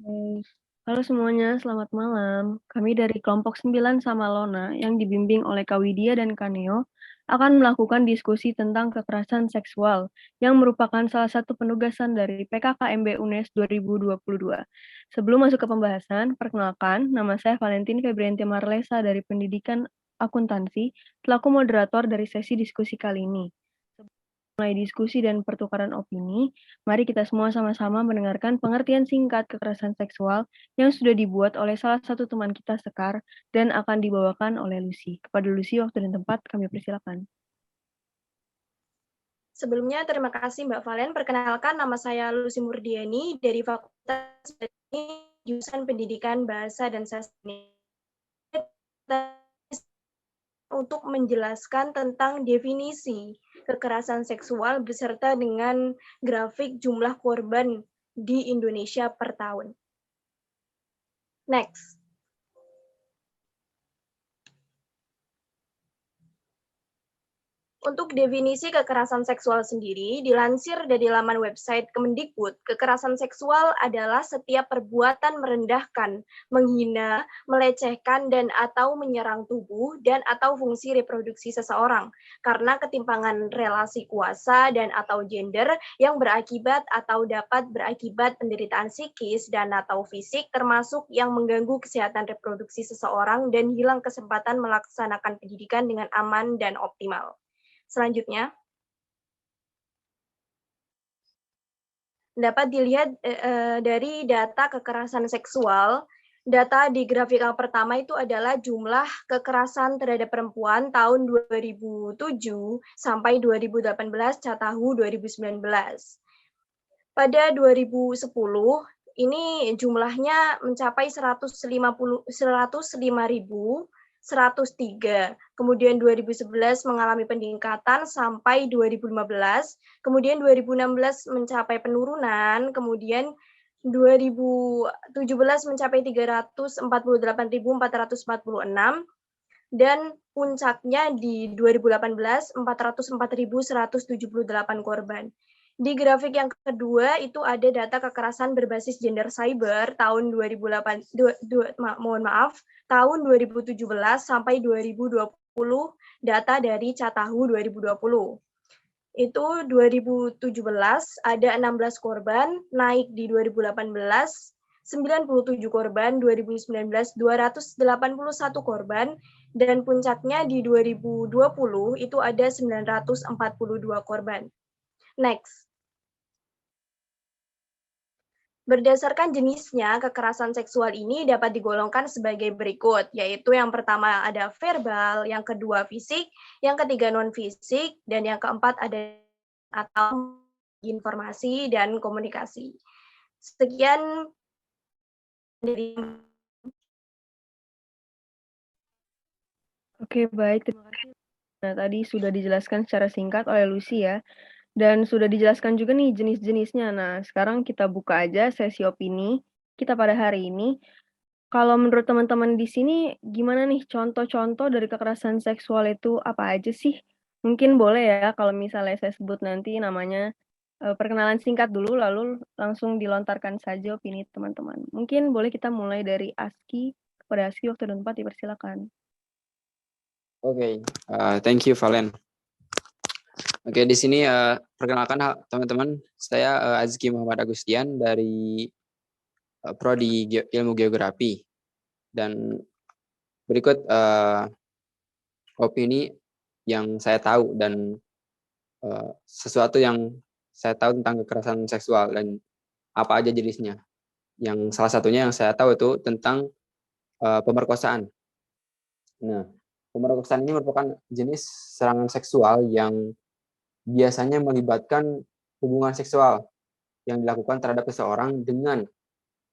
Oke. Halo semuanya, selamat malam. Kami dari kelompok 9 sama Lona yang dibimbing oleh Kak Widya dan Kak Neo akan melakukan diskusi tentang kekerasan seksual yang merupakan salah satu penugasan dari PKKMB UNES 2022. Sebelum masuk ke pembahasan, perkenalkan, nama saya Valentin Febrianti Marlesa dari Pendidikan Akuntansi, selaku moderator dari sesi diskusi kali ini. Mulai diskusi dan pertukaran opini, mari kita semua sama-sama mendengarkan pengertian singkat kekerasan seksual yang sudah dibuat oleh salah satu teman kita Sekar dan akan dibawakan oleh Lucy. Kepada Lucy, waktu dan tempat kami persilakan. Sebelumnya, terima kasih Mbak Valen. Perkenalkan, nama saya Lucy Murdiani dari Fakultas Jurusan Pendidikan Bahasa dan Sastra untuk menjelaskan tentang definisi kekerasan seksual beserta dengan grafik jumlah korban di Indonesia per tahun. Next. Untuk definisi kekerasan seksual sendiri, dilansir dari laman website Kemendikbud, kekerasan seksual adalah setiap perbuatan merendahkan, menghina, melecehkan, dan atau menyerang tubuh dan atau fungsi reproduksi seseorang karena ketimpangan relasi kuasa dan atau gender yang berakibat atau dapat berakibat penderitaan psikis dan atau fisik termasuk yang mengganggu kesehatan reproduksi seseorang dan hilang kesempatan melaksanakan pendidikan dengan aman dan optimal. Selanjutnya, dapat dilihat dari data kekerasan seksual. Data di grafik yang pertama itu adalah jumlah kekerasan terhadap perempuan tahun 2007 sampai 2018 Catahu 2019. Pada 2010, ini jumlahnya mencapai 105.103. Kemudian 2011 mengalami peningkatan sampai 2015. Kemudian 2016 mencapai penurunan. Kemudian 2017 mencapai 348.446 dan puncaknya di 2018 404.178 korban. Di grafik yang kedua itu ada data kekerasan berbasis gender cyber tahun 2017 sampai 2020 data dari Catahu 2020. Itu 2017 ada 16 korban, naik di 2018 97 korban, 2019 281 korban, dan puncaknya di 2020 itu ada 942 korban. Next. Berdasarkan jenisnya, kekerasan seksual ini dapat digolongkan sebagai berikut, yaitu yang pertama ada verbal, yang kedua fisik, yang ketiga non-fisik, dan yang keempat ada atau informasi dan komunikasi. Sekian dari Oke, baik. Terima kasih. Nah, tadi sudah dijelaskan secara singkat oleh Lucy ya. Dan sudah dijelaskan juga nih jenis-jenisnya. Nah, sekarang kita buka aja sesi opini kita pada hari ini. Kalau menurut teman-teman di sini, gimana nih contoh-contoh dari kekerasan seksual itu apa aja sih? Mungkin boleh ya kalau misalnya saya sebut nanti namanya, perkenalan singkat dulu, lalu langsung dilontarkan saja opini teman-teman. Mungkin boleh kita mulai dari Aski, kepada Aski waktu dan tempat dipersilakan. Oke, thank you Valen. Oke, di sini perkenalkan teman-teman, saya Azki Muhammad Agustian dari Prodi Ilmu Geografi, dan berikut opini yang saya tahu dan sesuatu yang saya tahu tentang kekerasan seksual dan apa aja jenisnya. Yang salah satunya yang saya tahu itu tentang pemerkosaan. Nah, pemerkosaan ini merupakan jenis serangan seksual yang biasanya melibatkan hubungan seksual yang dilakukan terhadap seseorang dengan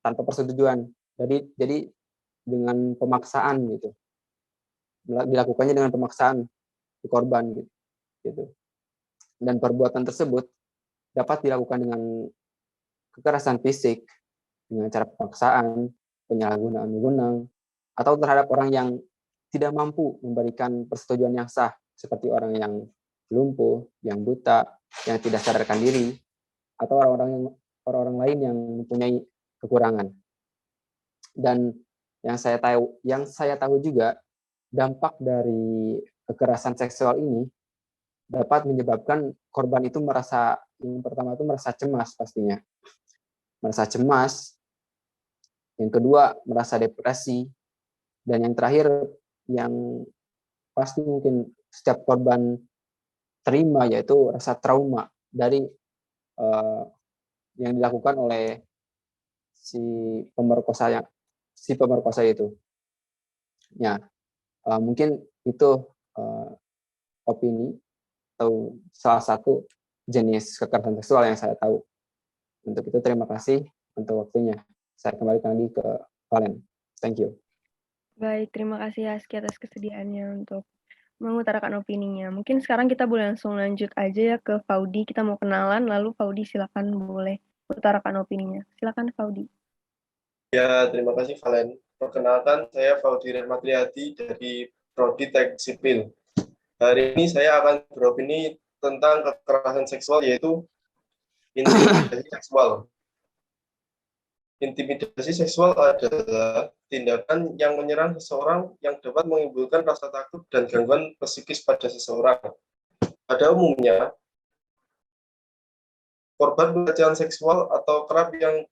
tanpa persetujuan. Jadi dengan pemaksaan gitu. Dilakukannya dengan pemaksaan si korban gitu. Dan perbuatan tersebut dapat dilakukan dengan kekerasan fisik, dengan cara pemaksaan, penyalahgunaan wewenang, atau terhadap orang yang tidak mampu memberikan persetujuan yang sah, seperti orang yang lumpuh, yang buta, yang tidak sadarkan diri, atau orang-orang lain yang mempunyai kekurangan. Dan yang saya tahu juga, dampak dari kekerasan seksual ini dapat menyebabkan korban itu yang pertama itu merasa cemas pastinya. Merasa cemas, yang kedua merasa depresi, dan yang terakhir yang pasti mungkin setiap korban terima yaitu rasa trauma dari yang dilakukan oleh si pemerkosa itu. Ya, mungkin itu opini atau salah satu jenis kekerasan seksual yang saya tahu. Untuk itu terima kasih untuk waktunya. Saya kembalikan lagi ke Valen. Thank you. Baik, terima kasih Aski atas kesediaannya untuk mengutarakan opininya. Mungkin sekarang kita boleh langsung lanjut aja ya ke Faudi. Kita mau kenalan, lalu Faudi silakan boleh utarakan opininya. Silakan Faudi. Ya, terima kasih Valen. Perkenalkan, saya Faudi Rahmatriyadi dari Prodi Teknik Sipil. Hari ini saya akan beropini tentang kekerasan seksual, yaitu intimidasi seksual. Intimidasi seksual adalah tindakan yang menyerang seseorang yang dapat menimbulkan rasa takut dan gangguan psikis pada seseorang. Pada umumnya, korban pelecehan seksual atau kerap yang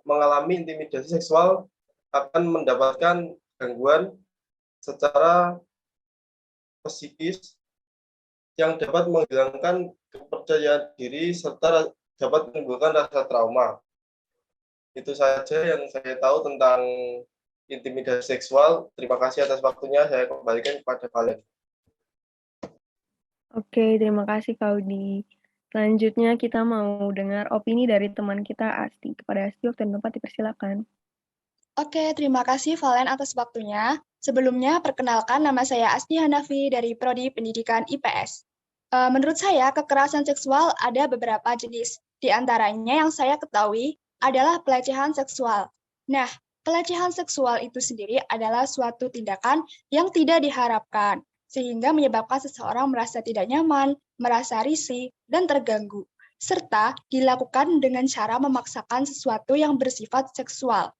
mengalami intimidasi seksual akan mendapatkan gangguan secara psikis yang dapat menghilangkan kepercayaan diri serta dapat menimbulkan rasa trauma. Itu saja yang saya tahu tentang intimidasi seksual. Terima kasih atas waktunya. Saya kembalikan kepada Valen. Oke, terima kasih Faudi. Selanjutnya kita mau dengar opini dari teman kita Asti. Kepada Asti, waktu dan tempat dipersilakan. Oke, terima kasih Valen atas waktunya. Sebelumnya, perkenalkan nama saya Asti Hanafi dari Prodi Pendidikan IPS. Menurut saya, kekerasan seksual ada beberapa jenis. Di antaranya yang saya ketahui adalah pelecehan seksual. Nah, pelecehan seksual itu sendiri adalah suatu tindakan yang tidak diharapkan, sehingga menyebabkan seseorang merasa tidak nyaman, merasa risih, dan terganggu, serta dilakukan dengan cara memaksakan sesuatu yang bersifat seksual.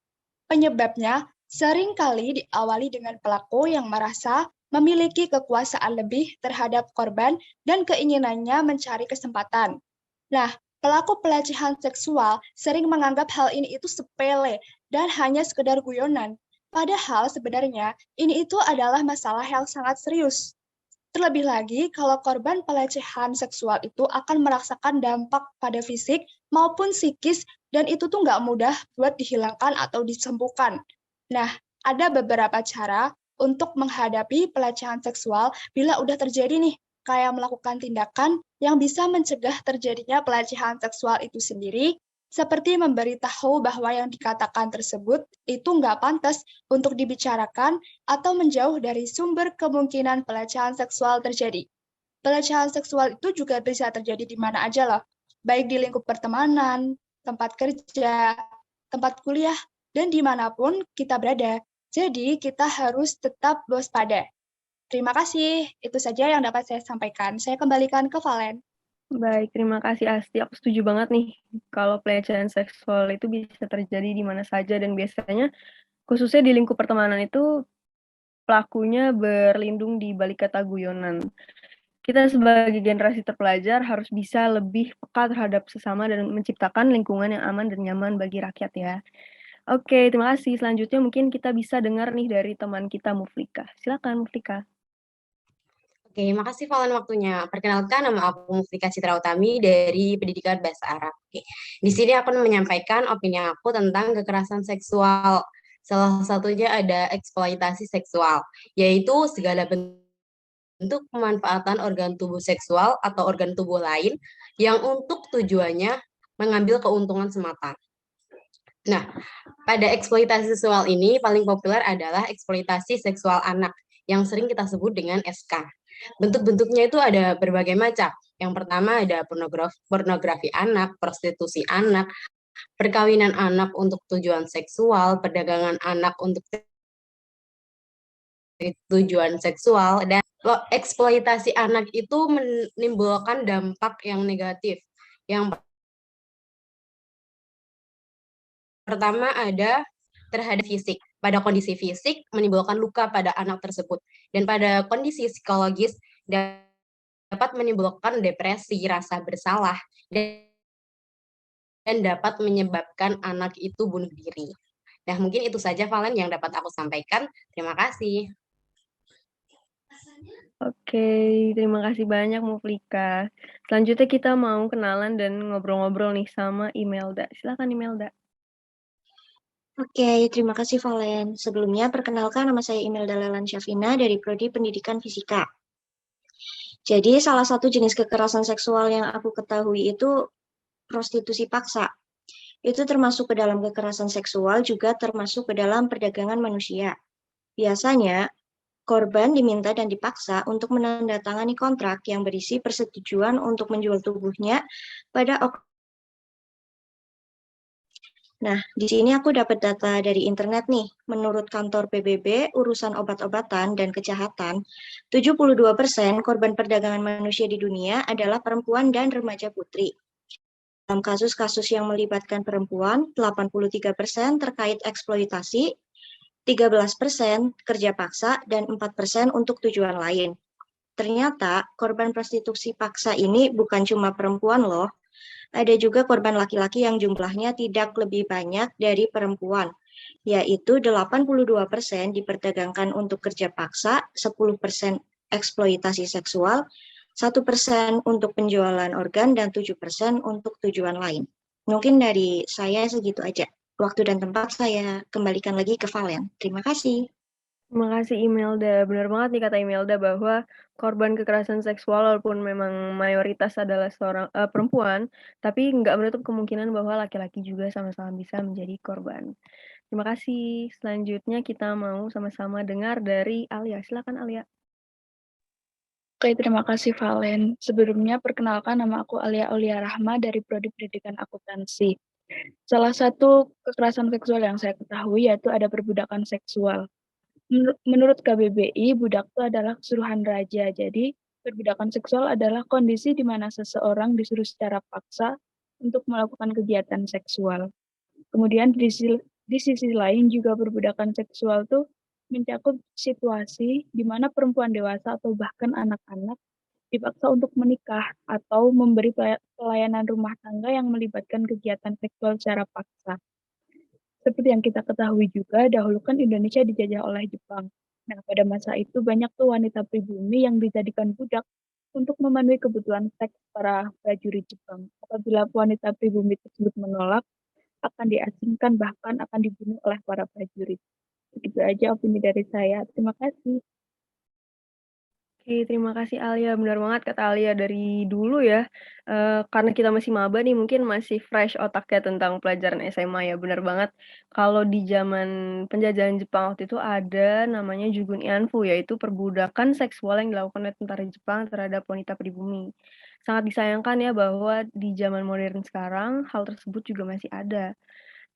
Penyebabnya seringkali diawali dengan pelaku yang merasa memiliki kekuasaan lebih terhadap korban dan keinginannya mencari kesempatan. Nah, pelaku pelecehan seksual sering menganggap hal ini itu sepele dan hanya sekedar guyonan. Padahal sebenarnya ini itu adalah masalah yang sangat serius. Terlebih lagi, kalau korban pelecehan seksual itu akan merasakan dampak pada fisik maupun psikis, dan itu tuh nggak mudah buat dihilangkan atau disembuhkan. Nah, ada beberapa cara untuk menghadapi pelecehan seksual bila udah terjadi nih, kayak melakukan tindakan yang bisa mencegah terjadinya pelecehan seksual itu sendiri, seperti memberitahu bahwa yang dikatakan tersebut itu nggak pantas untuk dibicarakan atau menjauh dari sumber kemungkinan pelecehan seksual terjadi. Pelecehan seksual itu juga bisa terjadi di mana aja loh, baik di lingkup pertemanan, tempat kerja, tempat kuliah, dan dimanapun kita berada. Jadi kita harus tetap waspada. Terima kasih, itu saja yang dapat saya sampaikan. Saya kembalikan ke Valen. Baik, terima kasih Asti. Aku setuju banget nih kalau pelecehan seksual itu bisa terjadi di mana saja dan biasanya khususnya di lingkup pertemanan itu pelakunya berlindung di balik kata guyonan. Kita sebagai generasi terpelajar harus bisa lebih peka terhadap sesama dan menciptakan lingkungan yang aman dan nyaman bagi rakyat ya. Oke, terima kasih. Selanjutnya mungkin kita bisa dengar nih dari teman kita Muflika. Silakan Muflika. Oke, makasih Valen waktunya. Perkenalkan, nama aku Muflika Citra Utami dari Pendidikan Bahasa Arab. Oke. Di sini aku menyampaikan opini aku tentang kekerasan seksual. Salah satunya ada eksploitasi seksual, yaitu segala bentuk pemanfaatan organ tubuh seksual atau organ tubuh lain yang untuk tujuannya mengambil keuntungan semata. Nah, pada eksploitasi seksual ini paling populer adalah eksploitasi seksual anak yang sering kita sebut dengan SK. Bentuk-bentuknya itu ada berbagai macam. Yang pertama ada pornografi anak, prostitusi anak, perkawinan anak untuk tujuan seksual, perdagangan anak untuk tujuan seksual, dan eksploitasi anak itu menimbulkan dampak yang negatif. Yang Pertama ada terhadap fisik. Pada kondisi fisik menimbulkan luka pada anak tersebut. Dan pada kondisi psikologis dapat menimbulkan depresi, rasa bersalah, dan dapat menyebabkan anak itu bunuh diri. Nah, mungkin itu saja Valen yang dapat aku sampaikan. Terima kasih. Oke, terima kasih banyak Muflika. Selanjutnya kita mau kenalan dan ngobrol-ngobrol nih sama Imelda. Silakan Imelda. Oke, terima kasih Valen. Sebelumnya, perkenalkan nama saya Imelda Lelan Syafina dari Prodi Pendidikan Fisika. Jadi, salah satu jenis kekerasan seksual yang aku ketahui itu prostitusi paksa. Itu termasuk ke dalam kekerasan seksual, juga termasuk ke dalam perdagangan manusia. Biasanya, korban diminta dan dipaksa untuk menandatangani kontrak yang berisi persetujuan untuk menjual tubuhnya pada Nah, di sini aku dapat data dari internet nih. Menurut kantor PBB, urusan obat-obatan dan kejahatan, 72% korban perdagangan manusia di dunia adalah perempuan dan remaja putri. Dalam kasus-kasus yang melibatkan perempuan, 83% terkait eksploitasi, 13% kerja paksa, dan 4% untuk tujuan lain. Ternyata korban prostitusi paksa ini bukan cuma perempuan loh. Ada juga korban laki-laki yang jumlahnya tidak lebih banyak dari perempuan, yaitu 82% diperdagangkan untuk kerja paksa, 10% eksploitasi seksual, 1% untuk penjualan organ, dan 7% untuk tujuan lain. Mungkin dari saya segitu aja. Waktu dan tempat saya kembalikan lagi ke Valen. Terima kasih. Terima kasih Imelda. Benar banget nih kata Imelda bahwa korban kekerasan seksual walaupun memang mayoritas adalah seorang perempuan, tapi nggak menutup kemungkinan bahwa laki-laki juga sama-sama bisa menjadi korban. Terima kasih. Selanjutnya kita mau sama-sama dengar dari Alia. Silakan Alia. Oke, terima kasih Valen. Sebelumnya perkenalkan nama aku Alia Aulia Rahma dari Prodi Pendidikan Akuntansi. Salah satu kekerasan seksual yang saya ketahui yaitu ada perbudakan seksual. Menurut KBBI, budak itu adalah kesuruhan raja. Jadi, perbudakan seksual adalah kondisi di mana seseorang disuruh secara paksa untuk melakukan kegiatan seksual. Kemudian di sisi lain juga perbudakan seksual itu mencakup situasi di mana perempuan dewasa atau bahkan anak-anak dipaksa untuk menikah atau memberi pelayanan rumah tangga yang melibatkan kegiatan seksual secara paksa. Seperti yang kita ketahui juga, dahulu kan Indonesia dijajah oleh Jepang. Nah, pada masa itu banyak tuh wanita pribumi yang dijadikan budak untuk memenuhi kebutuhan seks para prajurit Jepang. Apabila wanita pribumi tersebut menolak, akan diasingkan bahkan akan dibunuh oleh para prajurit. Begitu aja opini dari saya. Terima kasih. Oke, terima kasih Alia. Benar banget kata Alia dari dulu ya. Karena kita masih maba nih, mungkin masih fresh otaknya tentang pelajaran SMA ya. Benar banget. Kalau di zaman penjajahan Jepang waktu itu ada namanya Jugun Ianfu, yaitu perbudakan seksual yang dilakukan oleh tentara Jepang terhadap wanita pribumi. Sangat disayangkan ya bahwa di zaman modern sekarang hal tersebut juga masih ada.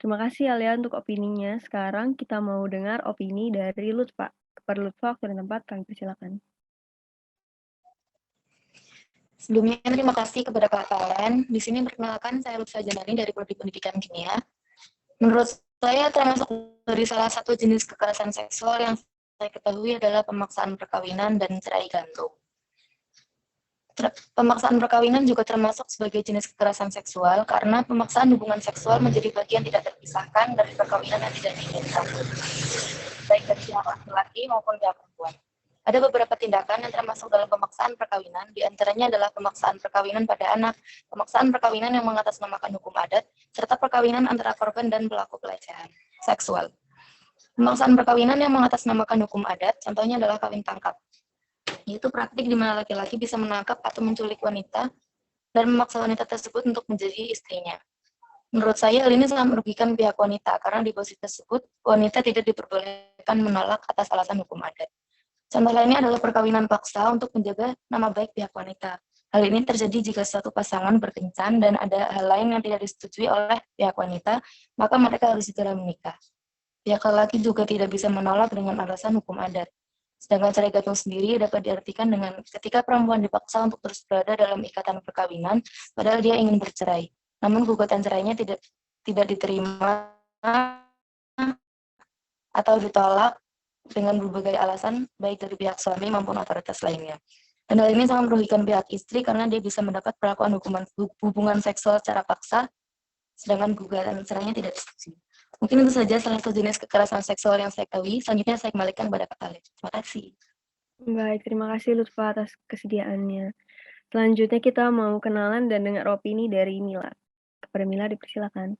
Terima kasih Alia untuk opininya. Sekarang kita mau dengar opini dari Lutfa. Kepada Lutfa, waktu dan tempat kami persilakan. Sebelumnya, terima kasih kepada Kak Valen. Di sini perkenalkan, saya Lutfa Janani dari Prodi Pendidikan Kimia. Menurut saya, termasuk dari salah satu jenis kekerasan seksual yang saya ketahui adalah pemaksaan perkawinan dan cerai gantung. Pemaksaan perkawinan juga termasuk sebagai jenis kekerasan seksual karena pemaksaan hubungan seksual menjadi bagian tidak terpisahkan dari perkawinan yang tidak diinginkan, baik dari pihak laki-laki maupun pihak perempuan. Ada beberapa tindakan yang termasuk dalam pemaksaan perkawinan, diantaranya adalah pemaksaan perkawinan pada anak, pemaksaan perkawinan yang mengatasnamakan hukum adat, serta perkawinan antara korban dan pelaku pelecehan seksual. Pemaksaan perkawinan yang mengatasnamakan hukum adat, contohnya adalah kawin tangkap, yaitu praktik di mana laki-laki bisa menangkap atau menculik wanita dan memaksa wanita tersebut untuk menjadi istrinya. Menurut saya, hal ini sangat merugikan pihak wanita, karena di posisi tersebut, wanita tidak diperbolehkan menolak atas alasan hukum adat. Contoh lainnya adalah perkawinan paksa untuk menjaga nama baik pihak wanita. Hal ini terjadi jika suatu pasangan berkencan dan ada hal lain yang tidak disetujui oleh pihak wanita, maka mereka harus segera menikah. Pihak laki juga tidak bisa menolak dengan alasan hukum adat. Sedangkan cerai gantung sendiri dapat diartikan dengan ketika perempuan dipaksa untuk terus berada dalam ikatan perkawinan, padahal dia ingin bercerai. Namun gugatan cerainya tidak diterima atau ditolak dengan berbagai alasan, baik dari pihak suami maupun otoritas lainnya. Dan hal ini sangat merugikan pihak istri karena dia bisa mendapat perlakuan hubungan seksual secara paksa, sedangkan gugatan cerainya tidak disetujui. Mungkin itu saja salah satu jenis kekerasan seksual yang saya ketahui. Selanjutnya saya kembalikan kepada Kak Alif. Terima kasih. Baik, terima kasih Lutfa atas kesediaannya. Selanjutnya kita mau kenalan dan dengar opini dari Mila. Kepada Mila dipersilakan.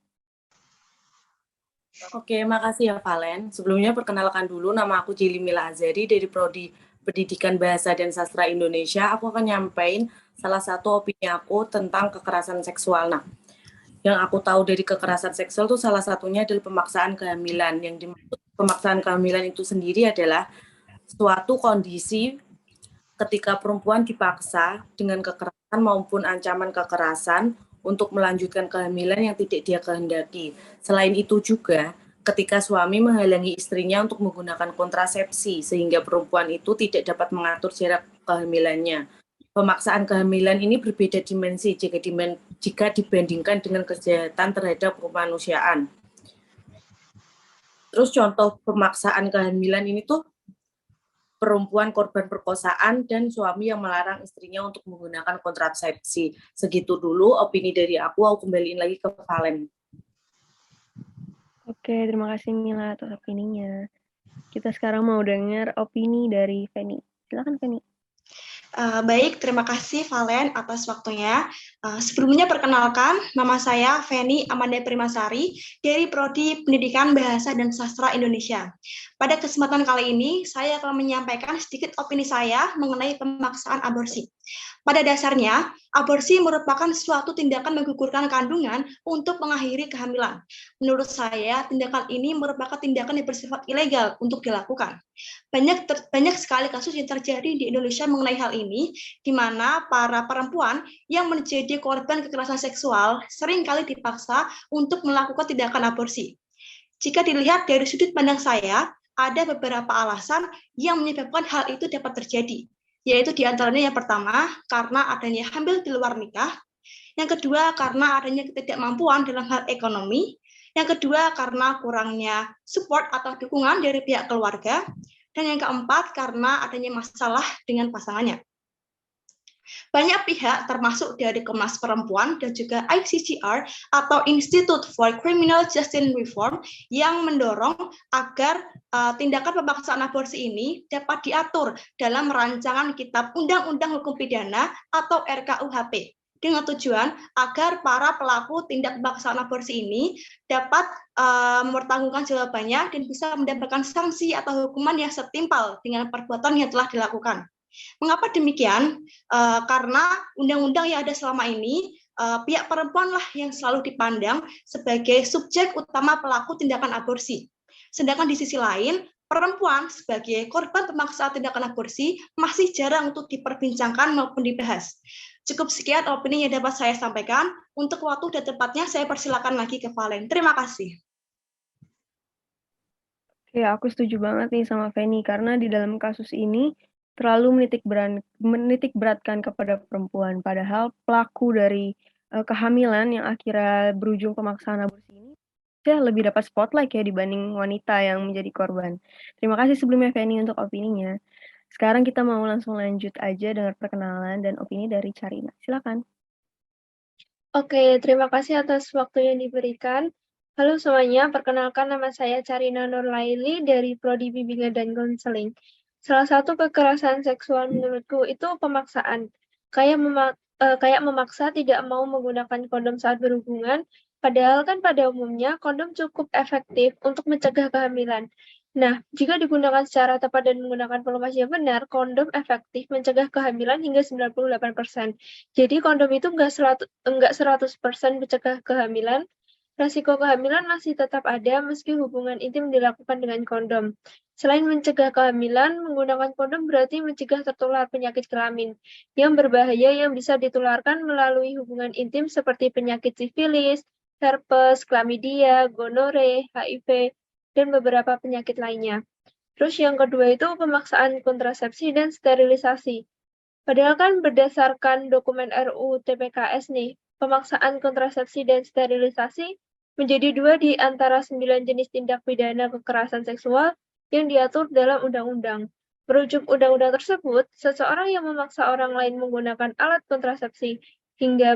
Oke, makasih ya Valen. Sebelumnya perkenalkan dulu, nama aku Jili Mila Azari dari Prodi Pendidikan Bahasa dan Sastra Indonesia. Aku akan nyampein salah satu opini aku tentang kekerasan seksual. Nah, yang aku tahu dari kekerasan seksual itu salah satunya adalah pemaksaan kehamilan. Yang dimaksud pemaksaan kehamilan itu sendiri adalah suatu kondisi ketika perempuan dipaksa dengan kekerasan maupun ancaman kekerasan untuk melanjutkan kehamilan yang tidak dia kehendaki. Selain itu juga, ketika suami menghalangi istrinya untuk menggunakan kontrasepsi, sehingga perempuan itu tidak dapat mengatur jarak kehamilannya. Pemaksaan kehamilan ini berbeda dimensi jika dibandingkan dengan kejahatan terhadap kemanusiaan. Terus contoh pemaksaan kehamilan ini tuh perempuan korban perkosaan dan suami yang melarang istrinya untuk menggunakan kontrasepsi. Segitu dulu opini dari aku kembaliin lagi ke Valen. Oke, terima kasih Mila atas opininya. Kita sekarang mau dengar opini dari Feni. Silakan Feni. Baik, terima kasih Valen atas waktunya. Sebelumnya perkenalkan, nama saya Feni Amanda Primasari dari Prodi Pendidikan Bahasa dan Sastra Indonesia. Pada kesempatan kali ini, saya akan menyampaikan sedikit opini saya mengenai pemaksaan aborsi. Pada dasarnya, aborsi merupakan suatu tindakan menggugurkan kandungan untuk mengakhiri kehamilan. Menurut saya, tindakan ini merupakan tindakan yang bersifat ilegal untuk dilakukan. Banyak sekali kasus yang terjadi di Indonesia mengenai hal ini, di mana para perempuan yang menjadi korban kekerasan seksual seringkali dipaksa untuk melakukan tindakan aborsi. Jika dilihat dari sudut pandang saya, ada beberapa alasan yang menyebabkan hal itu dapat terjadi, yaitu diantaranya yang pertama, karena adanya hamil di luar nikah, yang kedua, karena adanya ketidakmampuan dalam hal ekonomi, yang kedua, karena kurangnya support atau dukungan dari pihak keluarga, dan yang keempat, karena adanya masalah dengan pasangannya. Banyak pihak termasuk dari Komnas Perempuan dan juga ICCR atau Institute for Criminal Justice Reform yang mendorong agar tindakan pemaksaan aborsi ini dapat diatur dalam rancangan Kitab Undang-Undang Hukum Pidana atau RKUHP dengan tujuan agar para pelaku tindak pemaksaan aborsi ini dapat mempertanggungjawabkan jawabannya dan bisa mendapatkan sanksi atau hukuman yang setimpal dengan perbuatan yang telah dilakukan. Mengapa demikian? Karena undang-undang yang ada selama ini, pihak perempuanlah yang selalu dipandang sebagai subjek utama pelaku tindakan aborsi. Sedangkan di sisi lain, perempuan sebagai korban pemaksaan tindakan aborsi masih jarang untuk diperbincangkan maupun dibahas. Cukup sekian opini yang dapat saya sampaikan. Untuk waktu dan tempatnya, saya persilakan lagi ke Valen. Terima kasih. Oke, aku setuju banget nih sama Feni, karena di dalam kasus ini terlalu menitik beratkan kepada perempuan, padahal pelaku dari kehamilan yang akhirnya berujung pemaksaan aborsi ini dia lebih dapat spotlight ya dibanding wanita yang menjadi korban. Terima kasih sebelumnya Feni untuk opininya. Sekarang kita mau langsung lanjut aja dengan perkenalan dan opini dari Carina. Silakan. Oke, terima kasih atas waktu yang diberikan. Halo semuanya, perkenalkan nama saya Carina Nurlaili dari Prodi Bimbingan dan Konseling. Salah satu kekerasan seksual menurutku itu pemaksaan. Kayak memaksa tidak mau menggunakan kondom saat berhubungan, padahal kan pada umumnya kondom cukup efektif untuk mencegah kehamilan. Nah, jika digunakan secara tepat dan menggunakan volume yang benar, kondom efektif mencegah kehamilan hingga 98%. Jadi kondom itu enggak 100% mencegah kehamilan. Resiko kehamilan masih tetap ada meski hubungan intim dilakukan dengan kondom. Selain mencegah kehamilan, menggunakan kondom berarti mencegah tertular penyakit kelamin yang berbahaya yang bisa ditularkan melalui hubungan intim seperti penyakit sifilis, herpes, chlamydia, gonore, HIV, dan beberapa penyakit lainnya. Terus yang kedua itu pemaksaan kontrasepsi dan sterilisasi. Padahal kan berdasarkan dokumen RUU TPKS nih, pemaksaan kontrasepsi dan sterilisasi menjadi 2 di antara 9 jenis tindak pidana kekerasan seksual yang diatur dalam undang-undang. Merujuk undang-undang tersebut, seseorang yang memaksa orang lain menggunakan alat kontrasepsi hingga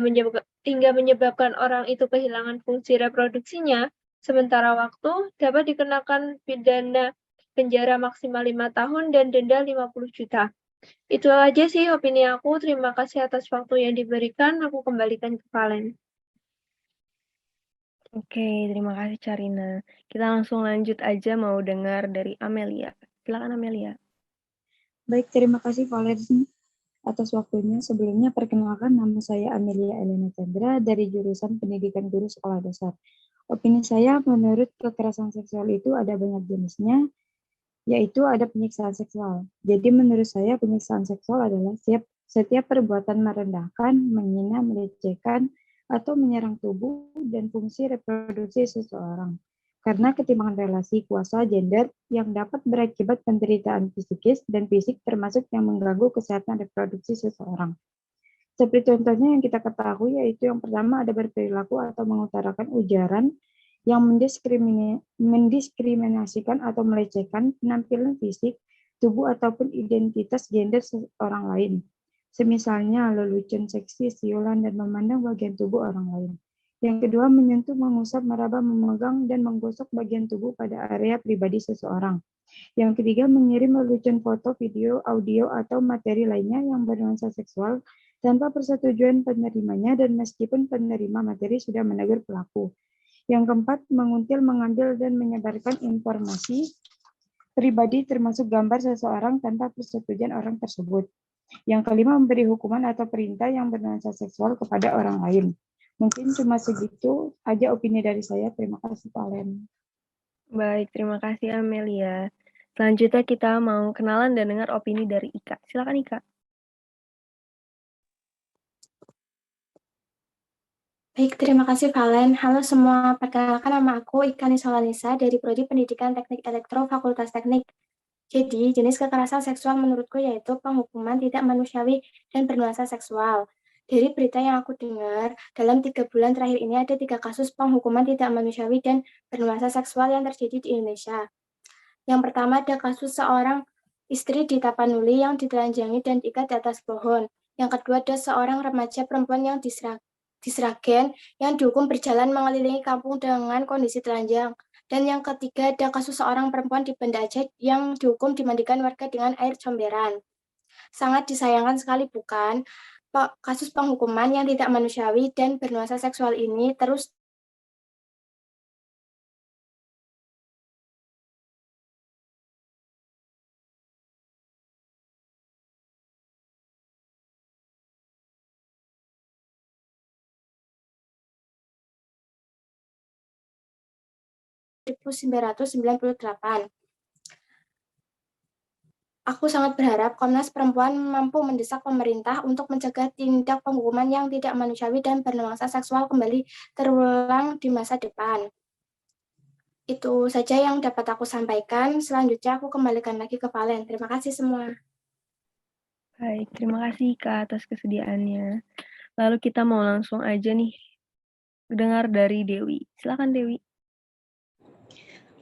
menyebabkan orang itu kehilangan fungsi reproduksinya sementara waktu dapat dikenakan pidana penjara maksimal 5 tahun dan denda 50 juta. Itu aja sih opini aku. Terima kasih atas waktu yang diberikan. Aku kembalikan ke Valen. Oke, terima kasih Carina. Kita langsung lanjut aja mau dengar dari Amelia. Silakan Amelia. Baik, terima kasih Valen atas waktunya. Sebelumnya perkenalkan, nama saya Amelia Elena Chandra dari jurusan Pendidikan Guru Sekolah Dasar. Opini saya, menurut kekerasan seksual itu ada banyak jenisnya, yaitu ada penyiksaan seksual. Jadi menurut saya penyiksaan seksual adalah setiap perbuatan merendahkan, menghina, melecehkan, atau menyerang tubuh dan fungsi reproduksi seseorang. Karena ketimpangan relasi kuasa gender yang dapat berakibat penderitaan psikis dan fisik termasuk yang mengganggu kesehatan reproduksi seseorang. Seperti contohnya yang kita ketahui yaitu yang pertama ada berperilaku atau mengutarakan ujaran yang mendiskriminasikan atau melecehkan penampilan fisik, tubuh ataupun identitas gender orang lain. Semisalnya lelucon seksi, siulan, dan memandang bagian tubuh orang lain. Yang kedua, menyentuh, mengusap, meraba, memegang, dan menggosok bagian tubuh pada area pribadi seseorang. Yang ketiga, mengirim lelucon foto, video, audio, atau materi lainnya yang bernuansa seksual tanpa persetujuan penerimanya dan meskipun penerima materi sudah menegur pelaku. Yang keempat, menguntil, mengambil, dan menyebarkan informasi pribadi termasuk gambar seseorang tanpa persetujuan orang tersebut. Yang kelima, memberi hukuman atau perintah yang bernuansa seksual kepada orang lain. Mungkin cuma segitu aja opini dari saya. Terima kasih, Valen. Baik, terima kasih Amelia. Selanjutnya kita mau kenalan dan dengar opini dari Ika. Silakan Ika. Baik, terima kasih Valen. Halo semua, perkenalkan nama aku Ika Nisolanisa dari Prodi Pendidikan Teknik Elektro Fakultas Teknik. Jadi, jenis kekerasan seksual menurutku yaitu penghukuman tidak manusiawi dan bernuansa seksual. Dari berita yang aku dengar, dalam 3 bulan terakhir ini ada 3 kasus penghukuman tidak manusiawi dan bernuansa seksual yang terjadi di Indonesia. Yang pertama ada kasus seorang istri di Tapanuli yang ditelanjangi dan diikat di atas pohon. Yang kedua ada seorang remaja perempuan yang di Sragen yang dihukum berjalan mengelilingi kampung dengan kondisi telanjang. Dan yang ketiga ada kasus seorang perempuan di Banda Aceh yang dihukum dimandikan warga dengan air comberan. Sangat disayangkan sekali bukan? Kasus penghukuman yang tidak manusiawi dan bernuansa seksual ini terus (1998). Aku sangat berharap Komnas Perempuan mampu mendesak pemerintah untuk mencegah tindak penghukuman yang tidak manusiawi dan bernuansa seksual kembali terulang di masa depan. Itu saja yang dapat aku sampaikan. Selanjutnya aku kembalikan lagi ke Valen. Terima kasih semua. Baik, terima kasih Kak atas kesediaannya. Lalu kita mau langsung aja nih dengar dari Dewi. Silakan Dewi.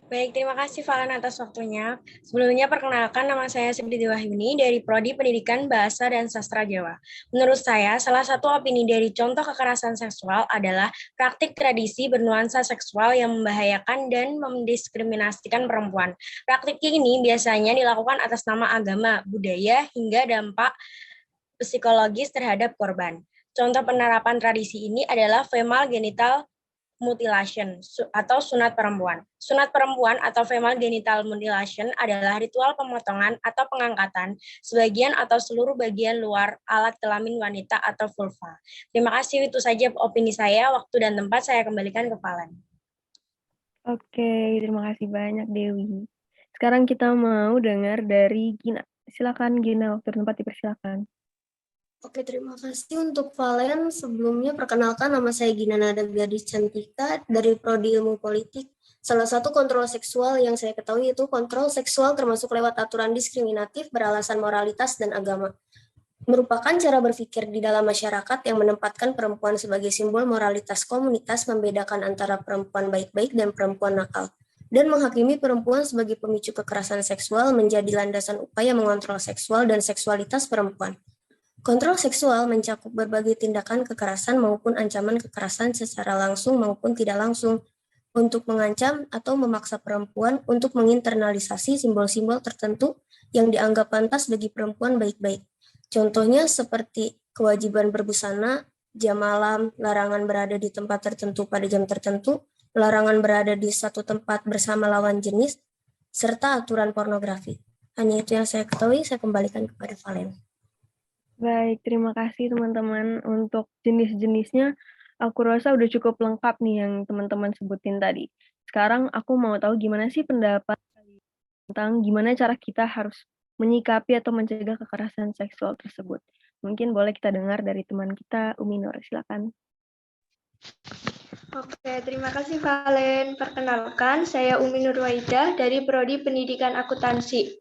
Baik, terima kasih Valen atas waktunya. Sebelumnya perkenalkan nama saya Siti Wahyuni dari Prodi Pendidikan Bahasa dan Sastra Jawa. Menurut saya, salah satu opini dari contoh kekerasan seksual adalah praktik tradisi bernuansa seksual yang membahayakan dan mendiskriminasikan perempuan. Praktik ini biasanya dilakukan atas nama agama, budaya, hingga dampak psikologis terhadap korban. Contoh penerapan tradisi ini adalah female genital mutilation atau sunat perempuan. Sunat perempuan atau female genital mutilation adalah ritual pemotongan atau pengangkatan sebagian atau seluruh bagian luar alat kelamin wanita atau vulva. Terima kasih, itu saja opini saya. Waktu dan tempat saya kembalikan ke Valen. Oke, terima kasih banyak Dewi. Sekarang kita mau dengar dari Gina. Silakan Gina, waktu dan tempat dipersilakan. Oke, terima kasih untuk Valen. Sebelumnya perkenalkan nama saya Gina Nada Gadis Cantika dari Prodi Ilmu Politik. Salah satu kontrol seksual yang saya ketahui itu kontrol seksual termasuk lewat aturan diskriminatif beralasan moralitas dan agama. merupakan cara berpikir di dalam masyarakat yang menempatkan perempuan sebagai simbol moralitas komunitas, membedakan antara perempuan baik-baik dan perempuan nakal, dan menghakimi perempuan sebagai pemicu kekerasan seksual menjadi landasan upaya mengontrol seksual dan seksualitas perempuan. Kontrol seksual mencakup berbagai tindakan kekerasan maupun ancaman kekerasan secara langsung maupun tidak langsung untuk mengancam atau memaksa perempuan untuk menginternalisasi simbol-simbol tertentu yang dianggap pantas bagi perempuan baik-baik. Contohnya seperti kewajiban berbusana, jam malam, larangan berada di tempat tertentu pada jam tertentu, larangan berada di satu tempat bersama lawan jenis, serta aturan pornografi. Hanya itu yang saya ketahui, saya kembalikan kepada Valen. Baik, terima kasih teman-teman. Untuk jenis-jenisnya, aku rasa udah cukup lengkap nih yang teman-teman sebutin tadi. Sekarang aku mau tahu gimana sih pendapat kalian tentang gimana cara kita harus menyikapi atau mencegah kekerasan seksual tersebut. Mungkin boleh kita dengar dari teman kita, Umi Nur, silakan. Oke, terima kasih Valen. Perkenalkan, saya Umi Nurwaidah dari Prodi Pendidikan Akuntansi.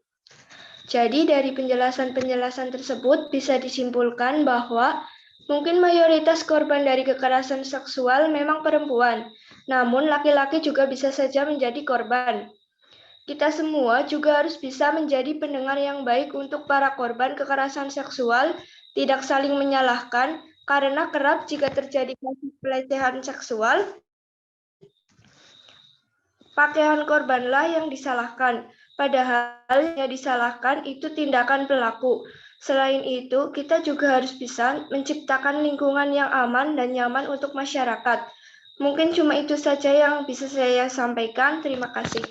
Jadi dari penjelasan-penjelasan tersebut bisa disimpulkan bahwa mungkin mayoritas korban dari kekerasan seksual memang perempuan, namun laki-laki juga bisa saja menjadi korban. Kita semua juga harus bisa menjadi pendengar yang baik untuk para korban kekerasan seksual, tidak saling menyalahkan, karena kerap jika terjadi kasus pelecehan seksual, pakaian korbanlah yang disalahkan. Padahal yang disalahkan itu tindakan pelaku. Selain itu, kita juga harus bisa menciptakan lingkungan yang aman dan nyaman untuk masyarakat. Mungkin cuma itu saja yang bisa saya sampaikan. Terima kasih.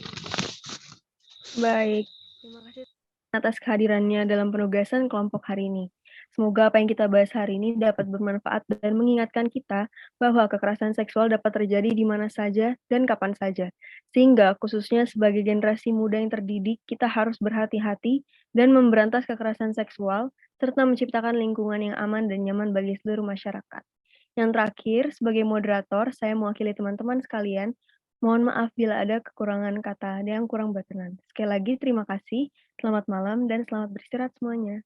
Baik, terima kasih atas kehadirannya dalam penugasan kelompok hari ini. Semoga apa yang kita bahas hari ini dapat bermanfaat dan mengingatkan kita bahwa kekerasan seksual dapat terjadi di mana saja dan kapan saja. Sehingga khususnya sebagai generasi muda yang terdidik, kita harus berhati-hati dan memberantas kekerasan seksual, serta menciptakan lingkungan yang aman dan nyaman bagi seluruh masyarakat. Yang terakhir, sebagai moderator, saya mewakili teman-teman sekalian. Mohon maaf bila ada kekurangan kata yang kurang berkenan. Sekali lagi terima kasih, selamat malam, dan selamat beristirahat semuanya.